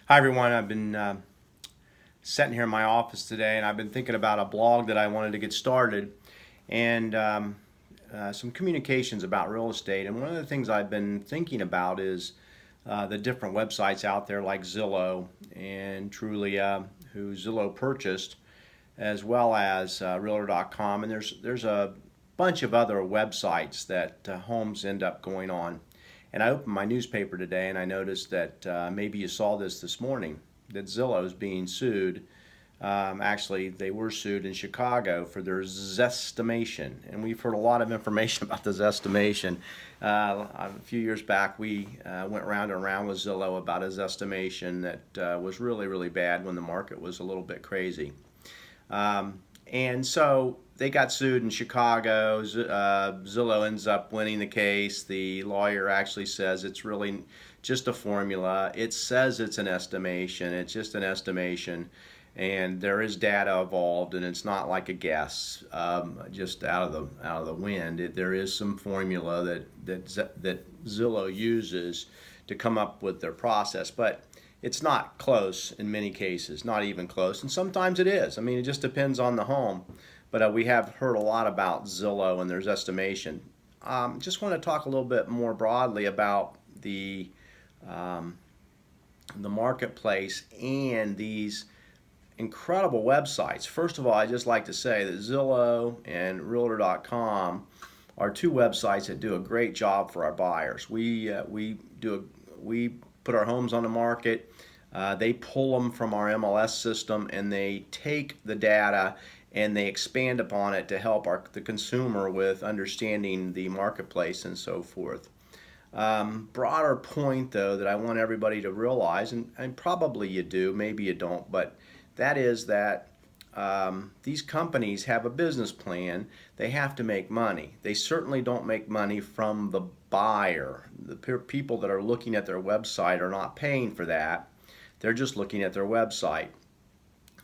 Hi everyone, I've been sitting here in my office today and I've been thinking about a blog that I wanted to get started and some communications about real estate. And one of the things I've been thinking about is the different websites out there like Zillow and Trulia, who Zillow purchased, as well as Realtor.com. And there's a bunch of other websites that homes end up going on. And I opened my newspaper today and I noticed that maybe you saw this morning that Zillow is being sued. Actually, they were sued in Chicago for their Zestimation. And we've heard a lot of information about the Zestimation. A few years back, we went round and round with Zillow about a Zestimation that was really, really bad when the market was a little bit crazy. And so they got sued in Chicago. Zillow ends up winning the case. The lawyer actually says it's really just a formula. It says it's an estimation. It's just an estimation. And there is data involved, and it's not like a guess, just out of the wind. There is some formula that Zillow uses to come up with their process, but it's not close in many cases, not even close, and sometimes it is. I mean, it just depends on the home. But we have heard a lot about Zillow and their estimation. Just want to talk a little bit more broadly about um, the marketplace and these incredible websites. First of all, I just like to say that Zillow and Realtor.com are two websites that do a great job for our buyers. We put our homes on the market. They pull them from our MLS system and they take the data and they expand upon it to help the consumer with understanding the marketplace and so forth. Broader point though that I want everybody to realize, and probably you do, maybe you don't, but that is that these companies have a business plan. They have to make money. They certainly don't make money from the buyer. The people that are looking at their website are not paying for that. They're just looking at their website.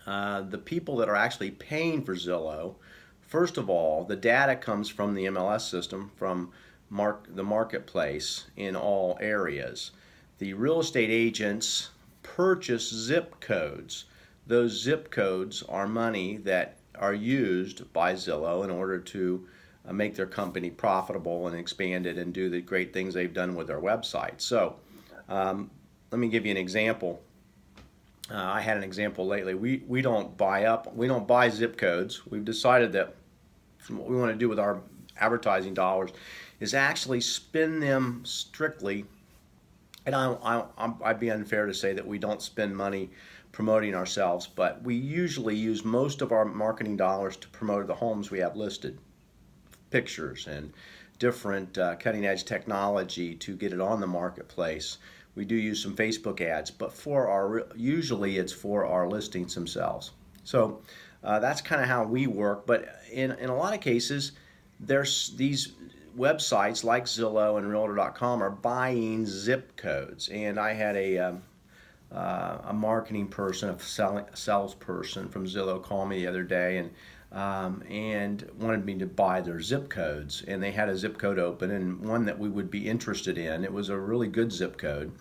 The people that are actually paying for Zillow, first of all, the data comes from the MLS system, from the marketplace in all areas. The real estate agents purchase zip codes. Those zip codes are money that are used by Zillow in order to make their company profitable and expand it and do the great things they've done with their website. So let me give you an example. I had an example lately. We don't buy zip codes. We've decided that what we want to do with our advertising dollars is actually spend them strictly. And I'd be unfair to say that we don't spend money promoting ourselves, but we usually use most of our marketing dollars to promote the homes we have listed, pictures and different cutting edge technology to get it on the marketplace. We do use some Facebook ads, but usually it's for our listings themselves. So that's kind of how we work. But in a lot of cases, there's these websites like Zillow and Realtor.com are buying zip codes. And I had a marketing person, a salesperson from Zillow call me the other day and wanted me to buy their zip codes. And they had a zip code open and one that we would be interested in. It was a really good zip code.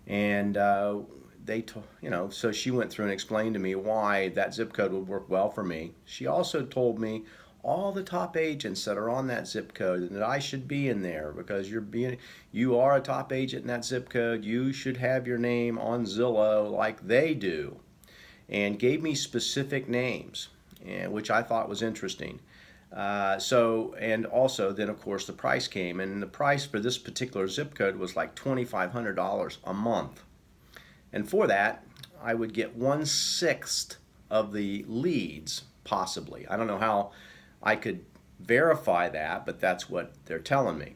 And so she went through and explained to me why that zip code would work well for me. She also told me all the top agents that are on that zip code and that I should be in there because you are a top agent in that zip code. You should have your name on Zillow like they do, and gave me specific names, which I thought was interesting. And also then of course the price came, and the price for this particular zip code was like $2,500 a month. And for that, I would get 1/6 of the leads, possibly. I don't know how I could verify that, but that's what they're telling me.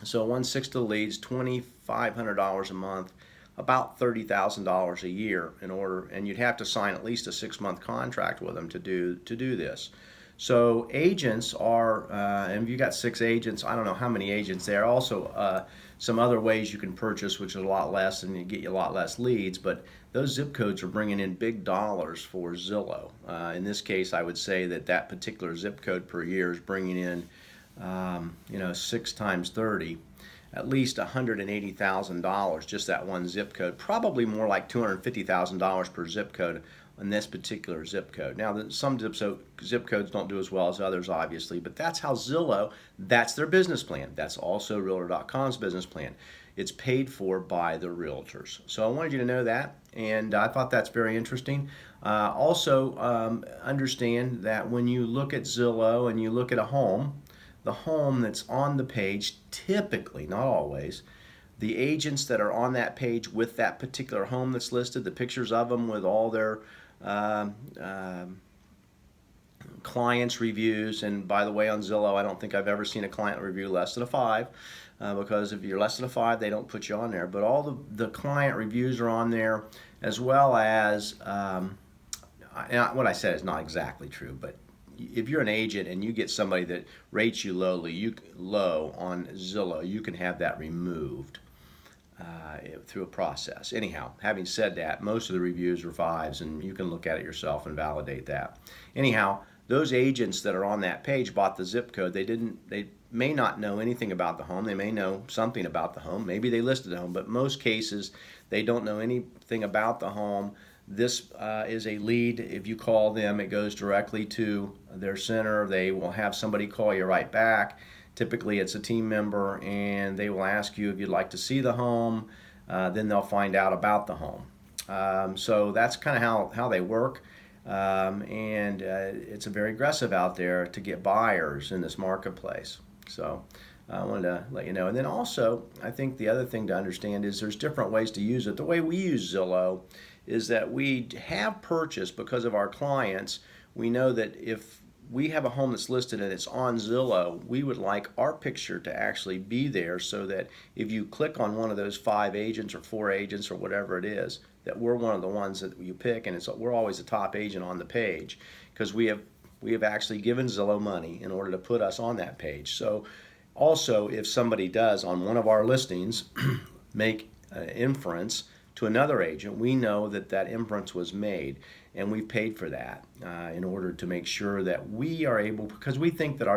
So 1/6 of the leads, $2,500 a month, about $30,000 a year and you'd have to sign at least a 6-month contract with them to do this. So agents are, and if you got 6 agents, I don't know how many agents there. Also, some other ways you can purchase, which is a lot less, and you get you a lot less leads. But those zip codes are bringing in big dollars for Zillow. In this case, I would say that particular zip code per year is bringing in, 6 times 30. at least $180,000, just that one zip code, probably more like $250,000 per zip code in this particular zip code. Now, some zip codes don't do as well as others, obviously, but that's how Zillow, that's their business plan. That's also Realtor.com's business plan. It's paid for by the realtors. So I wanted you to know that, and I thought that's very interesting. Also, understand that when you look at Zillow and you look at a home, the home that's on the page, typically, not always, the agents that are on that page with that particular home that's listed, the pictures of them with all their um, um, clients' reviews, and by the way, on Zillow, I don't think I've ever seen a client review less than a 5, because if you're less than a 5, they don't put you on there. But all the client reviews are on there, as well as what I said is not exactly true, but if you're an agent and you get somebody that rates you low on Zillow, you can have that removed through a process. Anyhow, having said that, most of the reviews are 5s, and you can look at it yourself and validate that. Anyhow, those agents that are on that page bought the zip code. They may not know anything about the home. They may know something about the home. Maybe they listed the home, but most cases they don't know anything about the home. This is a lead. If you call them, it goes directly to their center. They will have somebody call you right back. Typically, it's a team member, and they will ask you if you'd like to see the home. Then they'll find out about the home. So that's kind of how they work. And it's very aggressive out there to get buyers in this marketplace. So I wanted to let you know. And then also, I think the other thing to understand is there's different ways to use it. The way we use Zillow is that we have purchased, because of our clients, we know that if we have a home that's listed and it's on Zillow, we would like our picture to actually be there, so that if you click on one of those 5 agents or 4 agents or whatever it is, that we're one of the ones that you pick, and we're always the top agent on the page, because we have actually given Zillow money in order to put us on that page. So also, if somebody does on one of our listings make an inference to another agent, we know that that inference was made, and we've paid for that in order to make sure that we are able, because we think that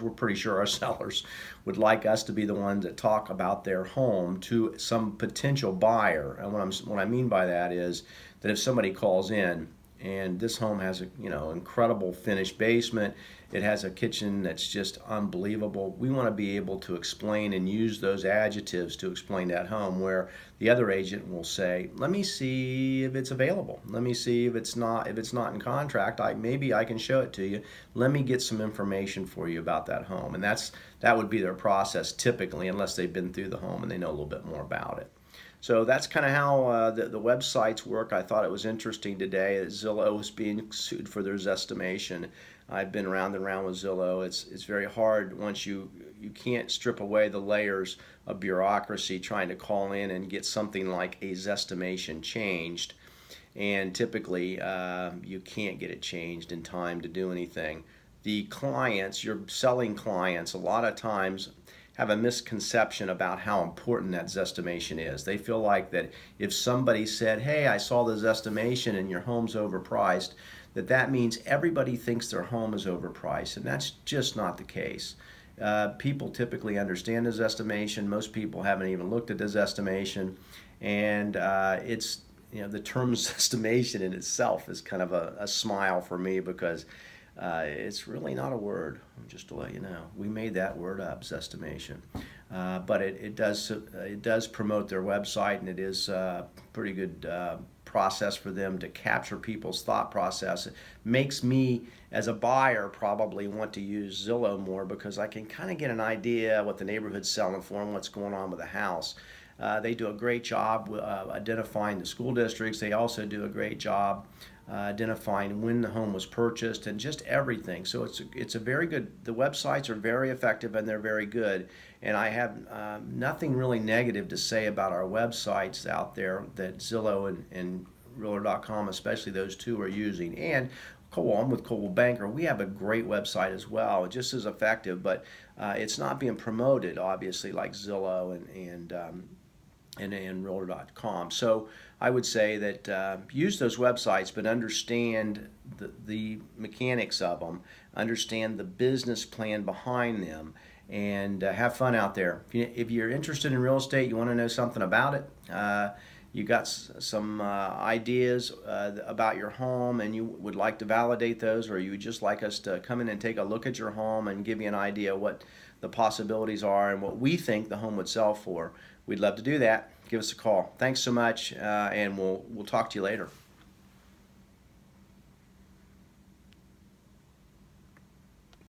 we're pretty sure our sellers would like us to be the ones that talk about their home to some potential buyer. And what I mean by that is that if somebody calls in and this home has a incredible finished basement, it has a kitchen that's just unbelievable, we want to be able to explain and use those adjectives to explain that home, where the other agent will say, let me see if it's available, let me see if it's not in contract, maybe I can show it to you, let me get some information for you about that home. And that would be their process typically, unless they've been through the home and they know a little bit more about it. So that's kind of how the websites work. I thought it was interesting today that Zillow is being sued for their Zestimation. I've been round and round with Zillow. It's very hard once you can't strip away the layers of bureaucracy trying to call in and get something like a Zestimation changed. And typically you can't get it changed in time to do anything. The clients, your selling clients, a lot of times have a misconception about how important that Zestimation is. They feel like that if somebody said, hey, I saw the Zestimation and your home's overpriced, that means everybody thinks their home is overpriced, and that's just not the case. People typically understand the Zestimation. Most people haven't even looked at the Zestimation, and it's the term Zestimation in itself is kind of a smile for me, because it's really not a word, just to let you know. We made that word up, Zestimation. But it does promote their website, and it is a pretty good process for them to capture people's thought process. It makes me, as a buyer, probably want to use Zillow more, because I can kind of get an idea what the neighborhood's selling for and what's going on with the house. They do a great job identifying the school districts. They also do a great job identifying when the home was purchased and just everything. So it's a very good, the websites are very effective and they're very good. And I have nothing really negative to say about our websites out there that Zillow and Realtor.com, especially those two, are using. And I'm with Coldwell Banker. We have a great website as well, just as effective, but it's not being promoted, obviously, like Zillow and Realtor.com. So I would say that use those websites, but understand the mechanics of them, understand the business plan behind them, and have fun out there. If you're interested in real estate, you want to know something about it, you got some ideas about your home and you would like to validate those, or you would just like us to come in and take a look at your home and give you an idea what the possibilities are and what we think the home would sell for, we'd love to do that. Give us a call. Thanks so much, and we'll talk to you later.